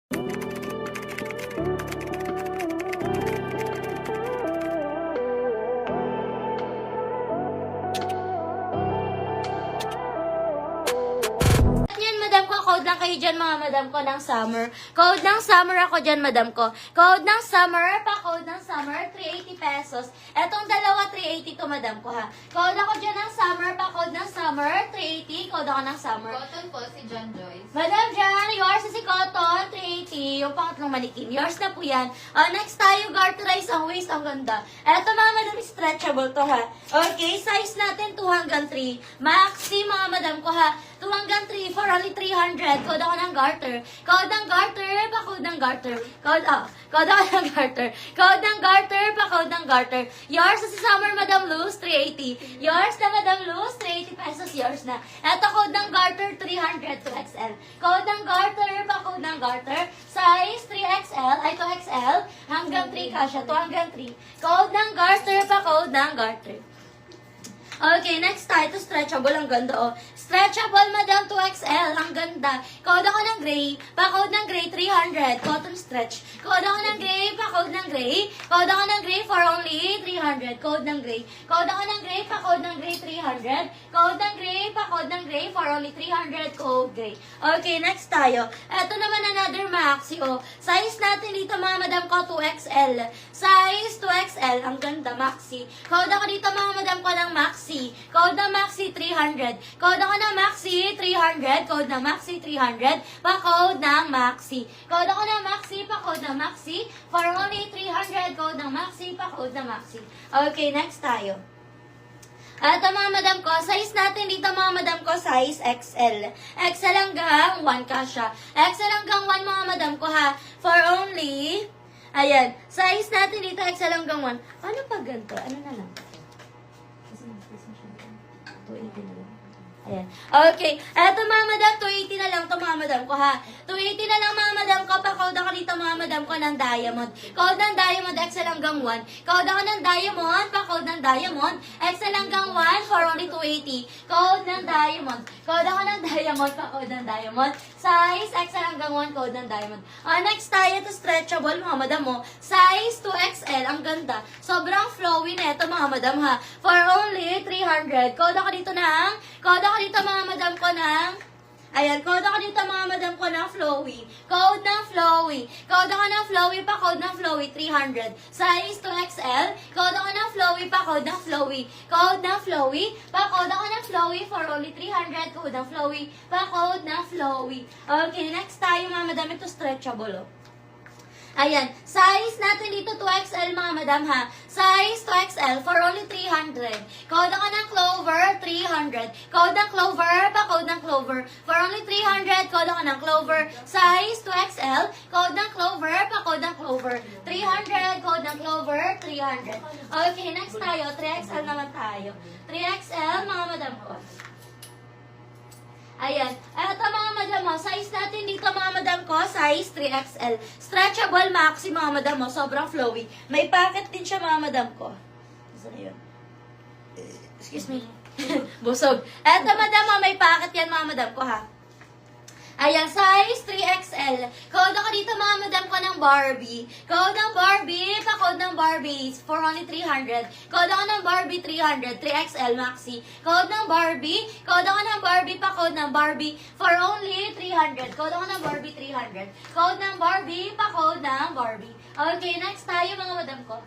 Code lang kayo dyan mga madam ko ng summer. Code ng summer ako dyan madam ko. Code ng summer, pa-code ng summer, 380 pesos. Etong dalawa, 380 to madam ko ha. Code ako dyan ng summer, pa-code ng summer, 380. Code ako ng summer. Cotton po si John Joyce. Madam Jan, yours na si Cotton, 380. Yung pangatlong manikin. Yours na po yan. Next tayo, garterize ang waist. Ang ganda. Eto mga madam, stretchable to ha. Okay, size natin 2 hanggang 3. Maxi mga madam ko ha. 2 hanggang 3 for only 300. Code ako ng garter. Code ng garter, pa-code ng garter. Code ako ng garter. Code ng garter, pa-code ng garter. Yours na si Summer Madam Luz, 380. Yours na Madam Luz, 380 pesos. Yours na. Eto code ng garter, 300 to XL. Code ng garter, pa-code ng garter. Size 3XL, ay 2XL. Hanggang 3 kasha, 2 hanggang 3. Code ng garter, pa-code ng garter. Okay, next tayo. Ito stretchable. Ang ganda, oh. Stretchable, madam, 2XL. Ang ganda. Code ako ng gray. Pa-code ng gray, 300. Cotton stretch. Code ako ng gray. Pa-code ng gray. Code ako ng gray for only 300. Code ng gray. Code ako ng gray. Pa-code ng gray, 300. Code ng gray. Pa-code ng gray for only 300. Code gray. Okay, next tayo. Ito naman another maxi, oh. Size natin dito, mga madam ko, 2XL. Size 2XL. Ang ganda, maxi. Code ako dito, mga madam ko, ng maxi. Code na Maxi 300. Code ako ng Maxi 300. Code na Maxi 300. Pa-code ng Maxi. Code ako ng Maxi. Pa-code ng Maxi. For only 300. Code ng Maxi. Pa-code ng Maxi. Okay, next tayo. Ito mga madam ko, size natin dito mga madam ko, size XL. XL hanggang 1 kasha. XL hanggang 1 mga madam ko ha. For only, ayan, size natin dito XL hanggang 1. Ano pag ganito? Ano na lang? 280 na lang. Ayan. Okay. Eto mga madam, 280 na lang to mga madam ko ha. 280 na lang mga madam ko. Pa-code ako dito mga madam ko ng diamond. Code ng diamond, XL hanggang 1. Code ako ng diamond, pa-code ng diamond. XL hanggang 1 for only 280. Code ng diamond. Code ako ng diamond, pa-code ng diamond. Size, XL hanggang 1, code ng diamond. Next tayo, ito stretchable mga madam mo. Size 2XL, ang ganda. Sobrang flowy na ito mga madam ha. For only 300. Code ako dito mga madam ko ng, ayan, code ako dito mga madam ko ng flowy. Code ng flowy. Code ako ng flowy, pa code ng flowy, 300. Size 2XL. Code ako ng flowy, pa code ng flowy. Code ng flowy, pa code ako ng flowy for only 300. Code ng flowy, pa code ng flowy. Okay, next tayo mga madam, ito stretchable, oh. Ayan, size natin dito 2XL mga madam ha. Size 2XL for only 300. Code ako ng Clover, 300. Code ng Clover, pa-code ng Clover. For only 300, code ako ng Clover. Size 2XL, code ng Clover, pa-code ng Clover. 300, code ng Clover, 300. Okay, next tayo, 3XL naman tayo. 3XL mga madam ko. Ayan. Ito mga madam mo, size natin dito mga madam ko, size 3XL. Stretchable maxi mga madam mo, sobrang flowy. May pocket din siya mga madam ko. Saan na yun? Excuse me. Busog. Ito madam mo, may pocket yan mga madam ko ha. Ayan, size 3XL. Code ako dito mga madam ko ng Barbie. Code ng Barbie, pa-code ng Barbie for only 300. Code ako ng Barbie 300, 3XL maxi. Code ng Barbie, code ako ng Barbie, pa-code ng Barbie for only 300. Code ako ng Barbie 300. Code ng Barbie, pa-code ng Barbie. Okay, next tayo mga madam ko.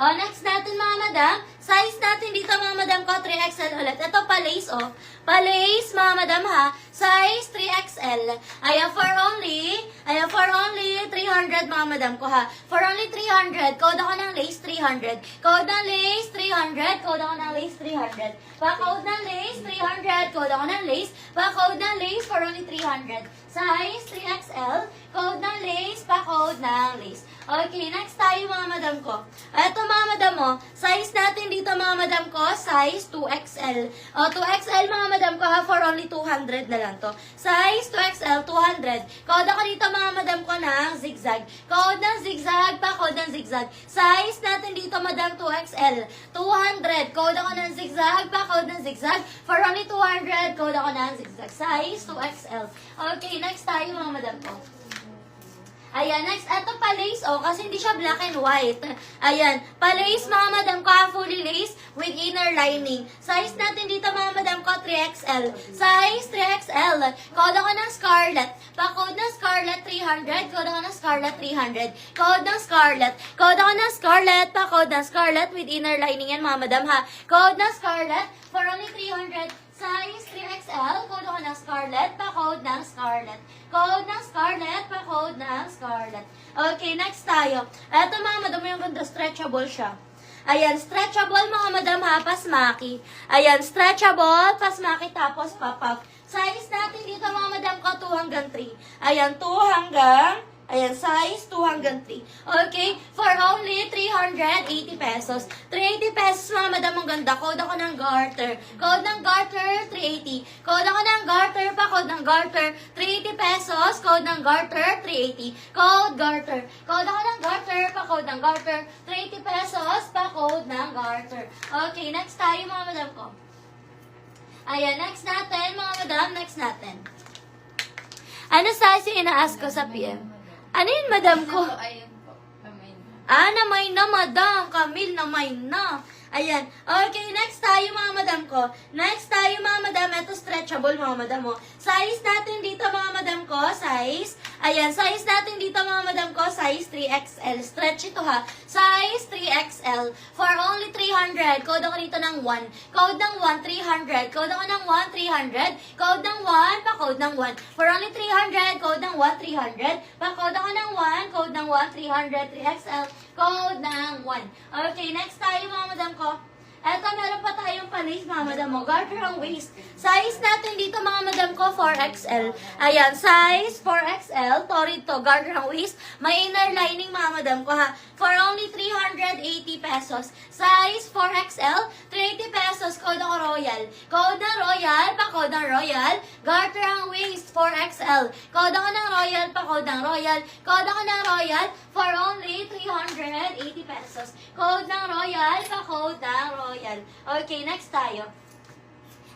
Next natin mga madam, size natin dito mga madam ko, 3XL ulit. Ito pa-lace, oh. Pa-lace mga madam ha, size 3XL. Ayan, for only 300 mga madam ko ha. For only 300, code ako ng lace 300. Code ng lace 300, code ako ng lace 300. Pa-code ng lace 300, code ako ng lace. Pa-code ng lace for only 300. Size 3XL, code ng lace, pa-code ng lace. Okay, next tayo mga madam ko. Ito mga madam mo, size natin dito mga madam ko, size 2XL. 2XL mga madam ko ha, for only 200 na lang to. Size 2XL, 200. Code ako dito mga madam ko ng zigzag. Code ng zigzag, pa-code ng zigzag. Size natin dito madam 2XL, 200. Code ako ng zigzag, pa-code ng zigzag. For only 200, code ako ng zigzag. Size 2XL. Okay, next tayo mga madam ko. Ayan, next, eto pa lace, kasi hindi siya black and white. Ayan, pa lace, mga madam ko, fully lace with inner lining. Size natin dito, mga madam ko, 3XL. Size 3XL. Code ako ng Scarlett. Pa-code ng Scarlett, 300. Code ako ng Scarlett, 300. Code ng Scarlett. Code ako ng Scarlett. Pa-code ng Scarlett with inner lining yan, mga madam, ha. Code ng Scarlett for only 300. Size 3XL. Code ako ng Scarlett. Pa-code ng Scarlett. Code ng Scarlett. Pa-code ng Scarlett. Okay, next tayo. Eto, mga madam, yung ganda, stretchable siya. Ayan, stretchable, mga madam, ha, pasmaki. Ayan, stretchable, pasmaki, tapos pop-up. Size natin dito, mga madam ko, 2 hanggang 3. Ayan, 2 hanggang, ayan, size 2 hanggang 3. Okay, for only 380 pesos. 380 pesos, mga madam, ang ganda. Code ako ng garter. Code ng garter, 380. Code ako ng garter, pa code ng garter, 380 pesos. Code ng garter, 380. Code garter. Code ako ng garter, pa code ng garter, 380 pesos. Pa code ng garter. Okay, next tayo, mga madam ko. Ayan, next natin, mga madam, next natin. Ano size yung ina-ask ko sa PM? Ano yun, madam ko? Ayun po. Kamay na. Namay na, madam. Camille, namay na. Ayan. Okay, next tayo, mga madam ko. Next tayo, mga madam. Ito, stretchable, mga madam, mo. Size natin dito, mga madam ko. Size. Ayan, size natin dito, mga madam ko. Size 3XL. Stretch ito, ha. Size 3XL. For only 300. Code ako dito ng 1. Code ng 1, 300. Code ako ng 1, 300. Code ng 1, pa-code ng 1. For only 300. Code ng 1, 300. Pa-code ako ng 1. Code ng 1, 300. 3XL. Code ng 1. Okay, next tayo, mga madam ko. Eto, meron pa tayong panis, mga madam mo. Garter ang waist. Size natin dito, mga madam ko, 4XL. Ayan, size 4XL. Torrid to, garter ang waist. May inner lining, mga madam ko, ha. For only 380 pesos. Size 4XL, 380 pesos. Code ako Royal. Code ng Royal, pa-code ng Royal. Garter ang waist, 4XL. Code ako ng Royal, pa-code ng Royal. Code ako ng Royal, for only 380 pesos. Code ng Royal, pa-code ng Royal. Okay, next tayo.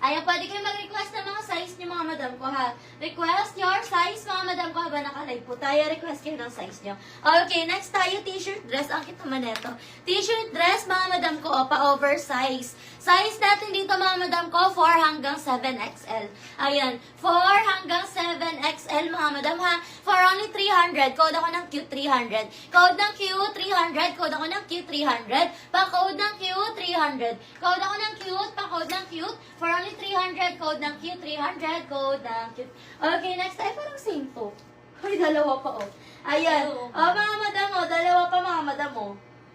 Ayan, pwede kayo mag-request ng mga size niyo, mga madam ko, ha. Request your size, mga madam ko, habang naka-live po tayo. Request kayo ng size niyo. Okay, next tayo, t-shirt dress. Ang kita man ito. T-shirt dress, mga madam ko, pa-oversize. Size natin dito, mga madam ko, 4 hanggang 7XL. Ayan, 4 hanggang 7XL, mga madam, ha. For only 300. Code ako ng Q 300. Code ng Q 300. Code ako ng Q 300. Pa-code ng Q 300. Code ako ng cute. Pa-code ng cute. For only 300. Code ng Q 300. Code ng cute. Okay, next tayo. Parang same to. Uy, dalawa pa, oh. Ayan. Mga madam, oh. Dalawa pa, mga madam, oh.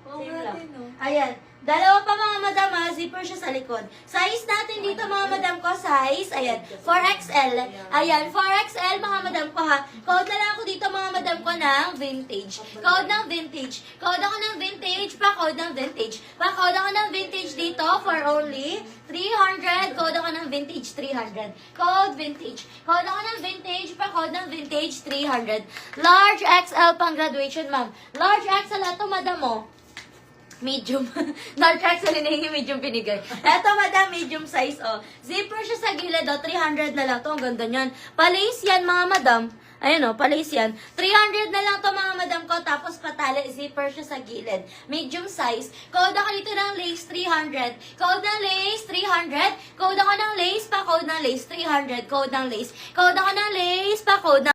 Same lang. Ayan. Dalawa pa, mga madam, ha. Zipper siya sa likod. Size natin dito, mga madam ko, size, ayan, 4XL. Ayan, 4XL, mga madam ko, ha. Code na lang ako dito, mga madam ko, ng vintage. Code ng vintage. Code ako ng vintage, pa-code ng vintage. Pa-code ako ng vintage dito for only 300. Code ako ng vintage, 300. Code vintage. Code ako ng vintage, pa-code ng vintage, 300. Large XL pang graduation, ma'am. Large XL, ito, madam, mo. Medium. Large XL, hinihingi medium binigay. Eto, madam, medium size, oh. Zipper siya sa gilid, oh. 300 na lang to. Ang ganda niyan. Palace yan, mga madam. Ayan, oh, palace yan. 300 na lang to, mga madam ko. Tapos patali, zipper siya sa gilid. Medium size. Code ako dito ng lace, 300. Code ng lace, 300. Code ako ng lace, pa code ng lace, 300. Code ng lace. Code ako ng lace, pa code ng